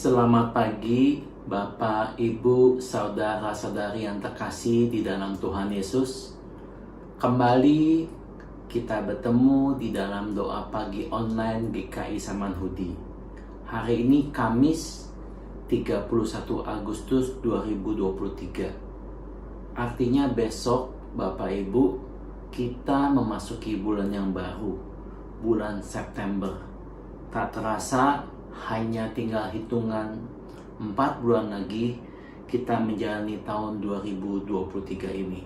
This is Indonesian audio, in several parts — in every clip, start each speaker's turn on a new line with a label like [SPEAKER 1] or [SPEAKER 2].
[SPEAKER 1] Selamat pagi, Bapak, Ibu, saudara-saudari yang terkasih di dalam Tuhan Yesus. Kembali kita bertemu di dalam doa pagi online GKI Samanhudi. Hari ini Kamis 31 Agustus 2023. Artinya besok, Bapak Ibu, kita memasuki bulan yang baru, bulan September. Tak terasa hanya tinggal hitungan 4 bulan lagi kita menjalani tahun 2023 ini.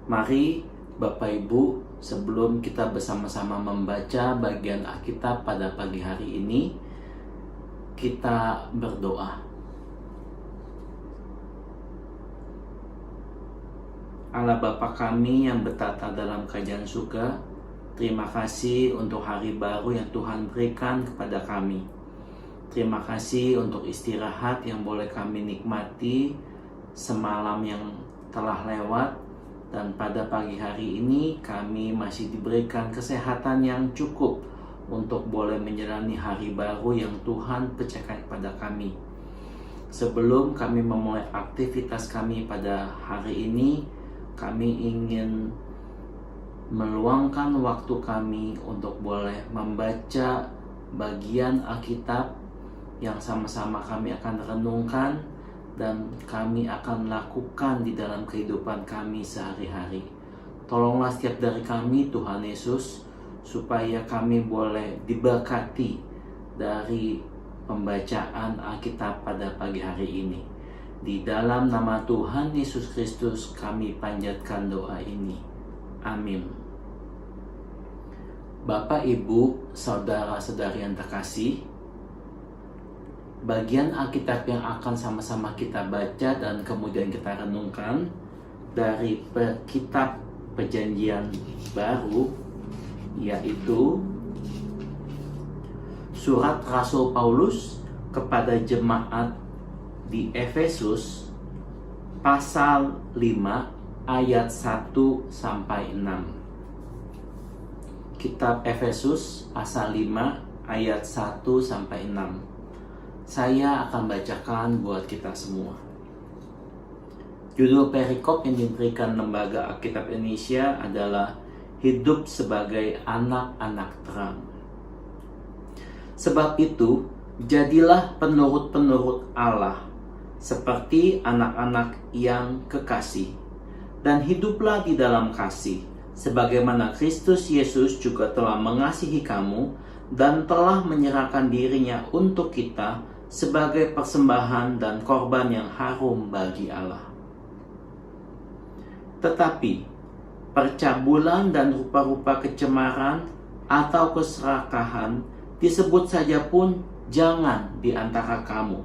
[SPEAKER 1] Mari Bapak Ibu, sebelum kita bersama-sama membaca bagian Alkitab pada pagi hari ini, kita berdoa. Allah Bapa kami yang bertata dalam kerajaan surga, terima kasih untuk hari baru yang Tuhan berikan kepada kami. Terima kasih untuk istirahat yang boleh kami nikmati semalam yang telah lewat. Dan pada pagi hari ini kami masih diberikan kesehatan yang cukup untuk boleh menjalani hari baru yang Tuhan percayakan kepada kami. Sebelum kami memulai aktivitas kami pada hari ini, kami ingin meluangkan waktu kami untuk boleh membaca bagian Alkitab yang sama-sama kami akan renungkan dan kami akan lakukan di dalam kehidupan kami sehari-hari. Tolonglah setiap dari kami, Tuhan Yesus, supaya kami boleh diberkati dari pembacaan Alkitab pada pagi hari ini. Di dalam nama Tuhan Yesus Kristus kami panjatkan doa ini. Amin. Bapak, Ibu, saudara-saudari yang terkasih, bagian Alkitab yang akan sama-sama kita baca dan kemudian kita renungkan dari kitab Perjanjian Baru, yaitu surat Rasul Paulus kepada jemaat di Efesus pasal 5 ayat 1 sampai 6. Kitab Efesus pasal 5 ayat 1 sampai 6. Saya akan bacakan buat kita semua. Judul perikop yang diberikan Lembaga Alkitab Indonesia adalah Hidup sebagai anak-anak terang. Sebab itu, jadilah penurut-penurut Allah seperti anak-anak yang kekasih, dan hiduplah di dalam kasih, sebagaimana Kristus Yesus juga telah mengasihi kamu dan telah menyerahkan dirinya untuk kita sebagai persembahan dan korban yang harum bagi Allah. Tetapi percabulan dan rupa-rupa kecemaran atau keserakahan disebut saja pun jangan di antara kamu,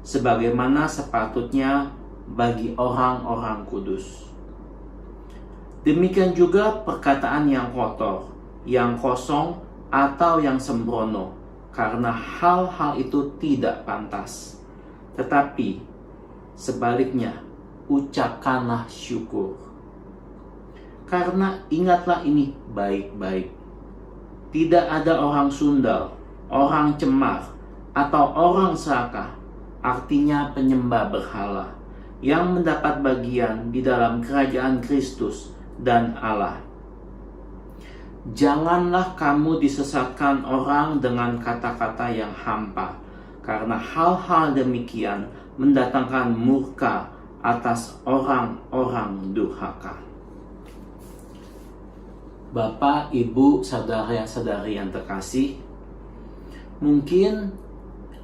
[SPEAKER 1] sebagaimana sepatutnya bagi orang-orang kudus. Demikian juga perkataan yang kotor, yang kosong, atau yang sembrono, karena hal-hal itu tidak pantas. Tetapi sebaliknya, ucapkanlah syukur. Karena ingatlah ini baik-baik. Tidak ada orang sundal, orang cemar, atau orang serakah, artinya penyembah berhala, yang mendapat bagian di dalam kerajaan Kristus dan Allah. Janganlah kamu disesatkan orang dengan kata-kata yang hampa, karena hal-hal demikian mendatangkan murka atas orang-orang durhaka. Bapak, Ibu, saudara-saudari yang terkasih, mungkin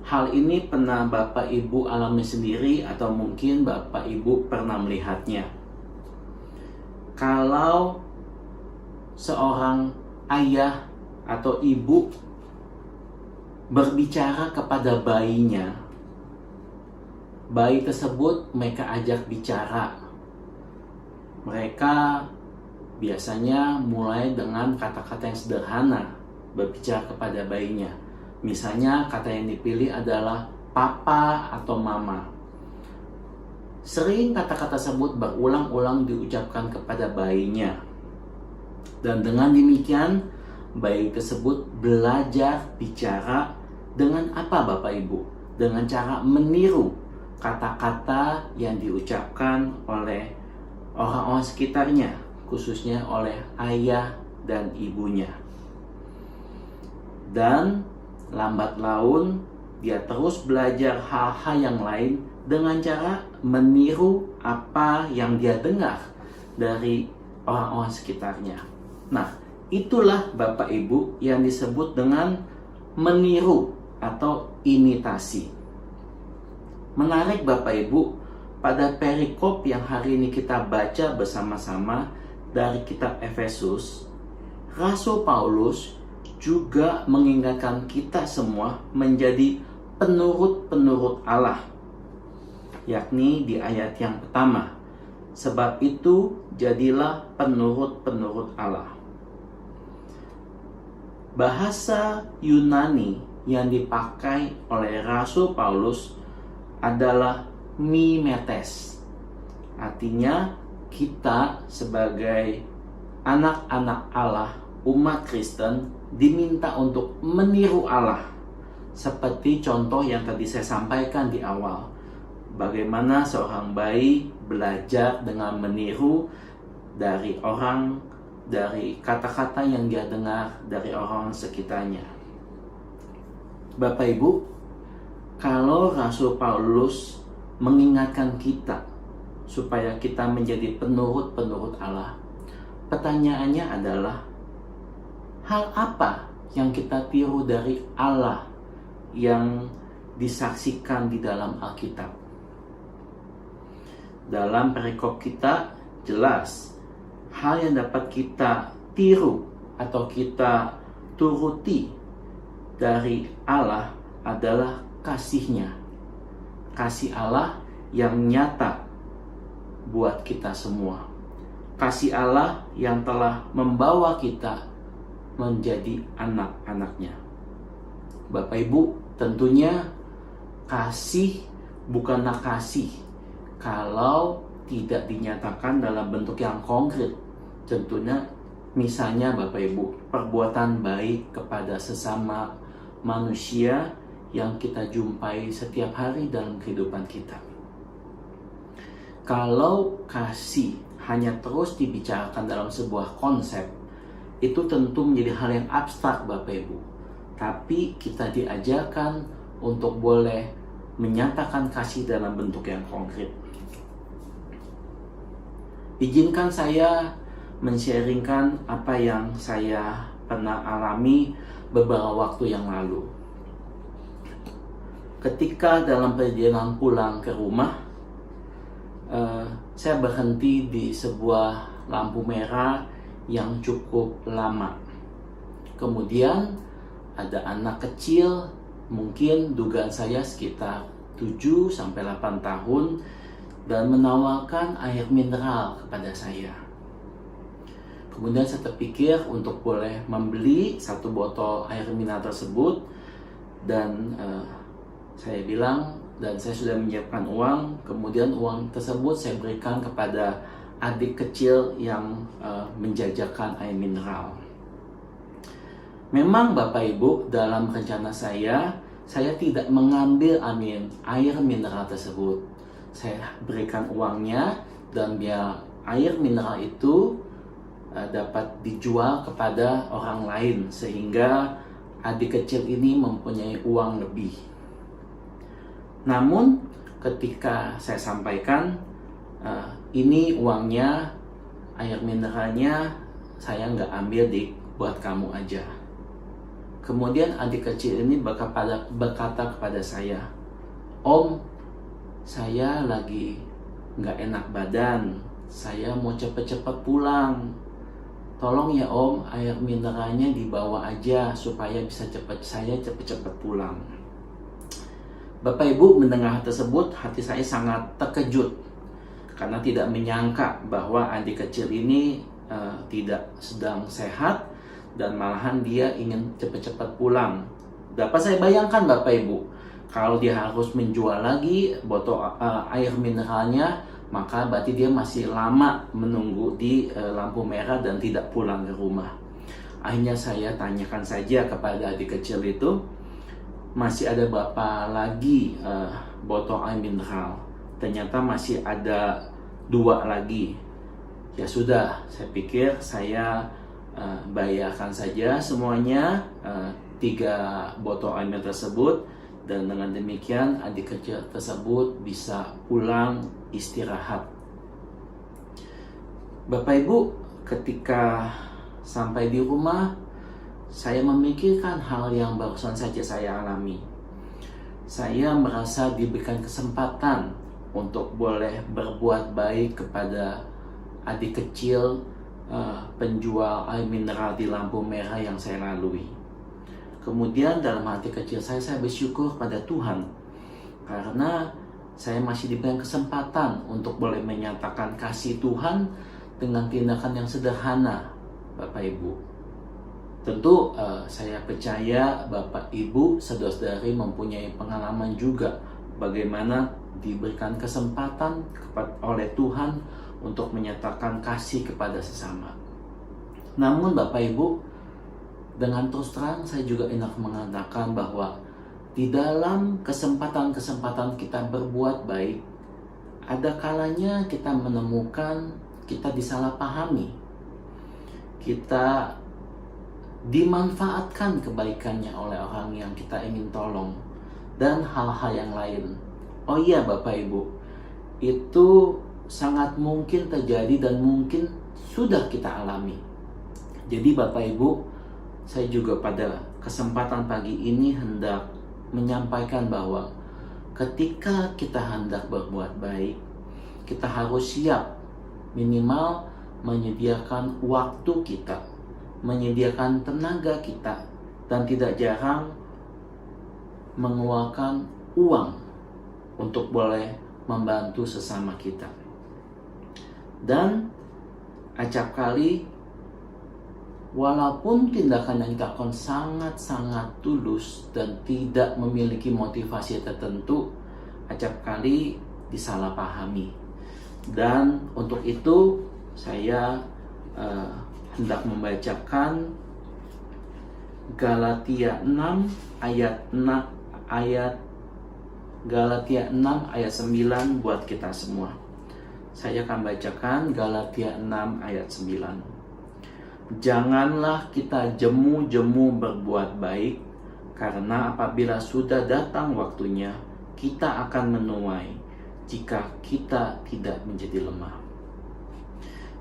[SPEAKER 1] hal ini pernah Bapak Ibu alami sendiri atau mungkin Bapak Ibu pernah melihatnya. Kalau seorang ayah atau ibu berbicara kepada bayinya, bayi tersebut mereka ajak bicara. Mereka biasanya mulai dengan kata-kata yang sederhana berbicara kepada bayinya. Misalnya kata yang dipilih adalah papa atau mama. Sering kata-kata tersebut berulang-ulang diucapkan kepada bayinya. Dan dengan demikian, bayi tersebut belajar bicara Dengan apa Bapak Ibu? Dengan cara meniru kata-kata yang diucapkan oleh orang-orang sekitarnya, khususnya oleh ayah dan ibunya. Dan lambat laun dia terus belajar hal-hal yang lain dengan cara meniru apa yang dia dengar dari orang-orang sekitarnya. Nah, itulah Bapak Ibu yang disebut dengan meniru atau imitasi. Menarik Bapak Ibu, pada perikop yang hari ini kita baca bersama-sama dari kitab Efesus, Rasul Paulus juga mengingatkan kita semua menjadi penurut-penurut Allah, yakni di ayat yang pertama, sebab itu jadilah penurut-penurut Allah. Bahasa Yunani yang dipakai oleh Rasul Paulus adalah mimetes. Artinya kita sebagai anak-anak Allah, umat Kristen, diminta untuk meniru Allah. Seperti contoh yang tadi saya sampaikan di awal. Bagaimana seorang bayi belajar dengan meniru dari kata-kata yang dia dengar dari orang sekitarnya. Bapak Ibu, kalau Rasul Paulus mengingatkan kita supaya kita menjadi penurut-penurut Allah, pertanyaannya adalah, hal apa yang kita tiru dari Allah yang disaksikan di dalam Alkitab? Dalam perikop kita jelas hal yang dapat kita tiru atau kita turuti dari Allah adalah kasih-Nya. Kasih Allah yang nyata buat kita semua. Kasih Allah yang telah membawa kita menjadi anak-anaknya. Bapak Ibu, tentunya kasih bukanlah kasih kalau tidak dinyatakan dalam bentuk yang konkret. Tentunya misalnya Bapak Ibu, perbuatan baik kepada sesama manusia yang kita jumpai setiap hari dalam kehidupan kita. Kalau kasih hanya terus dibicarakan dalam sebuah konsep, itu tentu menjadi hal yang abstrak Bapak Ibu. Tapi kita diajarkan untuk boleh menyatakan kasih dalam bentuk yang konkret. Izinkan saya men-sharingkan apa yang saya pernah alami beberapa waktu yang lalu. Ketika dalam perjalanan pulang ke rumah, saya berhenti di sebuah lampu merah yang cukup lama. Kemudian ada anak kecil, mungkin dugaan saya sekitar 7-8 tahun, dan menawarkan air mineral kepada saya. Kemudian saya terpikir untuk boleh membeli satu botol air mineral tersebut, dan saya bilang, dan saya sudah menyiapkan uang. Kemudian uang tersebut saya berikan kepada adik kecil yang menjajakan air mineral. Memang Bapak Ibu, dalam rencana saya tidak mengambil air mineral tersebut. Saya berikan uangnya, dan biar air mineral itu dapat dijual kepada orang lain, sehingga adik kecil ini mempunyai uang lebih. Namun ketika saya sampaikan, ini uangnya, air mineralnya saya nggak ambil, buat kamu aja. Kemudian adik kecil ini berkata kepada saya, "Om, saya lagi nggak enak badan, saya mau cepet-cepet pulang. Tolong ya Om, air mineralnya dibawa aja supaya saya cepet-cepet pulang." Bapak Ibu mendengar hal tersebut, hati saya sangat terkejut karena tidak menyangka bahwa adik kecil ini tidak sedang sehat, dan malahan dia ingin cepat-cepat pulang. Dapat saya bayangkan Bapak Ibu, kalau dia harus menjual lagi botol air mineralnya, maka berarti dia masih lama menunggu di lampu merah dan tidak pulang ke rumah. Akhirnya saya tanyakan saja kepada adik kecil itu, masih ada berapa lagi botol air mineral. Ternyata masih ada 2 lagi. Ya sudah, saya pikir saya bayarkan saja semuanya 3 botol air mineral tersebut, dan dengan demikian adik kecil tersebut bisa pulang istirahat. Bapak Ibu, ketika sampai di rumah, saya memikirkan hal yang barusan saja saya alami. Saya merasa diberikan kesempatan untuk boleh berbuat baik kepada adik kecil penjual air mineral di lampu merah yang saya lalui. Kemudian dalam hati kecil saya bersyukur pada Tuhan karena saya masih diberikan kesempatan untuk boleh menyatakan kasih Tuhan dengan tindakan yang sederhana, Bapak Ibu. Tentu saya percaya Bapak Ibu saudara-saudari mempunyai pengalaman juga bagaimana diberikan kesempatan oleh Tuhan untuk menyatakan kasih kepada sesama. Namun Bapak Ibu, dengan terus terang saya juga hendak mengatakan bahwa di dalam kesempatan-kesempatan kita berbuat baik, ada kalanya kita menemukan kita disalahpahami. Kita dimanfaatkan kebaikannya oleh orang yang kita ingin tolong dan hal-hal yang lain. Oh iya Bapak Ibu, itu sangat mungkin terjadi dan mungkin sudah kita alami. Jadi Bapak Ibu, saya juga pada kesempatan pagi ini hendak menyampaikan bahwa ketika kita hendak berbuat baik, kita harus siap minimal menyediakan waktu kita, menyediakan tenaga kita, dan tidak jarang mengeluarkan uang untuk boleh membantu sesama kita. Dan acap kali walaupun tindakan yang kita lakukan sangat-sangat tulus dan tidak memiliki motivasi tertentu, acap kali disalahpahami. Dan untuk itu saya hendak membacakan Galatia 6 ayat 9 buat kita semua. Saya akan bacakan Galatia 6 ayat 9. Janganlah kita jemu-jemu berbuat baik, karena apabila sudah datang waktunya, kita akan menuai jika kita tidak menjadi lemah.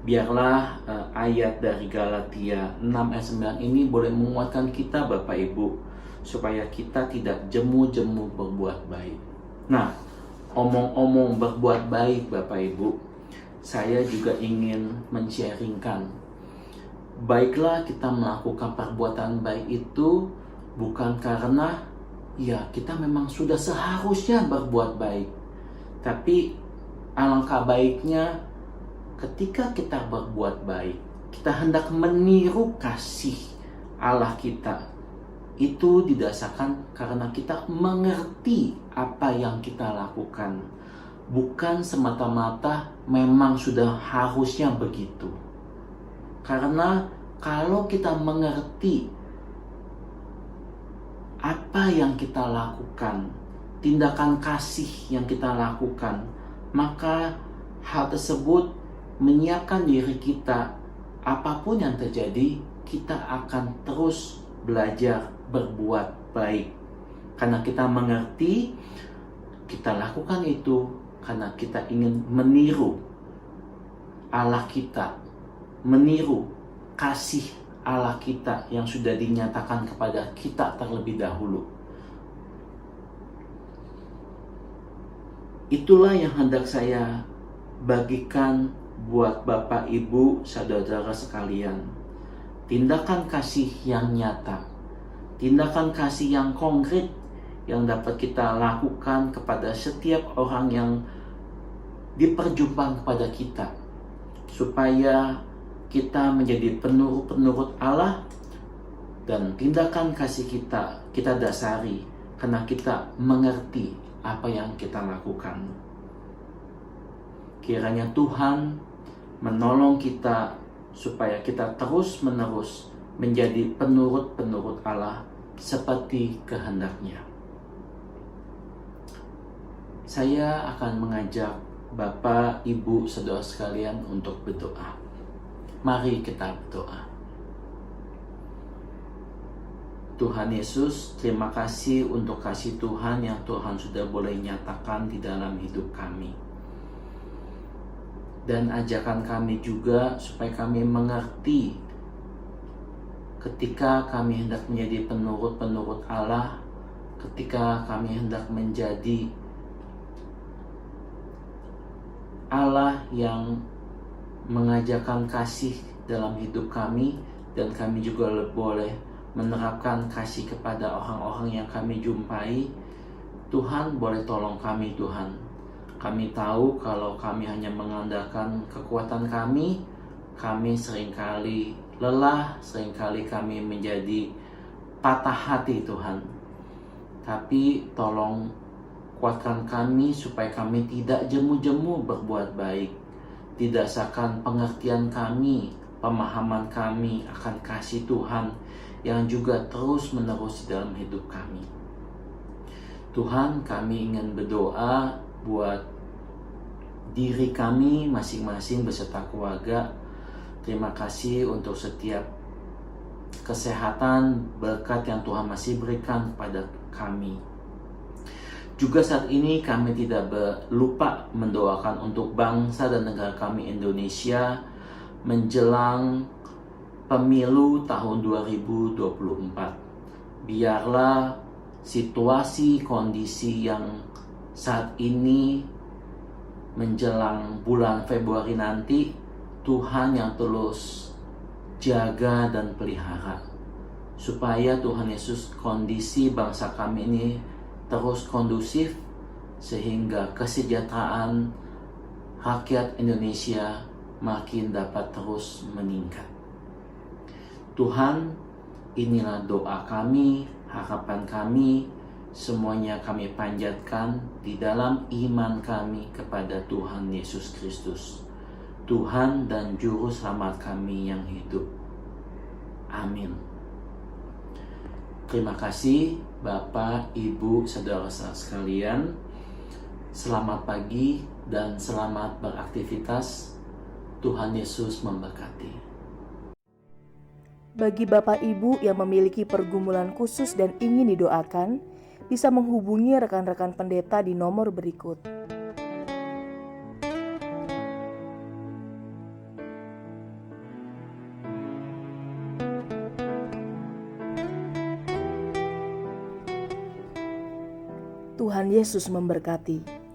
[SPEAKER 1] Biarlah ayat dari Galatia 6 ayat 9 ini boleh menguatkan kita Bapak Ibu, supaya kita tidak jemu-jemu berbuat baik. Nah, omong-omong berbuat baik Bapak Ibu, saya juga ingin men-sharingkan. Baiklah kita melakukan perbuatan baik itu bukan karena ya kita memang sudah seharusnya berbuat baik. Tapi alangkah baiknya ketika kita berbuat baik, kita hendak meniru kasih Allah kita. Itu didasarkan karena kita mengerti apa yang kita lakukan. Bukan semata-mata memang sudah harusnya begitu. Karena kalau kita mengerti apa yang kita lakukan, tindakan kasih yang kita lakukan, maka hal tersebut menyiapkan diri kita. Apapun yang terjadi, kita akan terus belajar berbuat baik. Karena kita mengerti, kita lakukan itu karena kita ingin meniru Allah kita, meniru kasih Allah kita yang sudah dinyatakan kepada kita terlebih dahulu. Itulah yang hendak saya bagikan buat Bapak Ibu saudara sekalian. Tindakan kasih yang nyata, tindakan kasih yang konkret yang dapat kita lakukan kepada setiap orang yang diperjumpaan kepada kita, supaya kita menjadi penurut Allah. Dan tindakan kasih kita dasari karena kita mengerti apa yang kita lakukan. Kiranya Tuhan menolong kita supaya kita terus-menerus menjadi penurut-penurut Allah seperti kehendaknya. Saya akan mengajak Bapak, Ibu, saudara sekalian untuk berdoa. Mari kita berdoa. Tuhan Yesus, terima kasih untuk kasih Tuhan yang Tuhan sudah boleh nyatakan di dalam hidup kami. Dan ajakan kami juga supaya kami mengerti ketika kami hendak menjadi penurut-penurut Allah, ketika kami hendak menjadi Allah yang mengajarkan kasih dalam hidup kami, dan kami juga boleh menerapkan kasih kepada orang-orang yang kami jumpai. Tuhan, boleh tolong kami Tuhan. Kami tahu kalau kami hanya mengandalkan kekuatan kami seringkali lelah, seringkali kami menjadi patah hati Tuhan. Tapi tolong kuatkan kami supaya kami tidak jemu-jemu berbuat baik, didasarkan pengertian kami, pemahaman kami akan kasih Tuhan yang juga terus menerus dalam hidup kami. Tuhan, kami ingin berdoa buat diri kami masing-masing beserta keluarga. Terima kasih untuk setiap kesehatan, berkat yang Tuhan masih berikan kepada kami. Juga saat ini kami tidak lupa mendoakan untuk bangsa dan negara kami Indonesia menjelang pemilu tahun 2024. Biarlah situasi kondisi yang saat ini menjelang bulan Februari nanti, Tuhan yang terus jaga dan pelihara, supaya Tuhan Yesus kondisi bangsa kami ini terus kondusif, sehingga kesejahteraan rakyat Indonesia makin dapat terus meningkat. Tuhan, inilah doa kami, harapan kami, semuanya kami panjatkan di dalam iman kami kepada Tuhan Yesus Kristus, Tuhan dan Juru Selamat kami yang hidup. Amin. Terima kasih Bapak, Ibu, saudara-saudara sekalian. Selamat pagi dan selamat beraktivitas. Tuhan Yesus memberkati.
[SPEAKER 2] Bagi Bapak Ibu yang memiliki pergumulan khusus dan ingin didoakan, bisa menghubungi rekan-rekan pendeta di nomor berikut. Tuhan Yesus memberkati.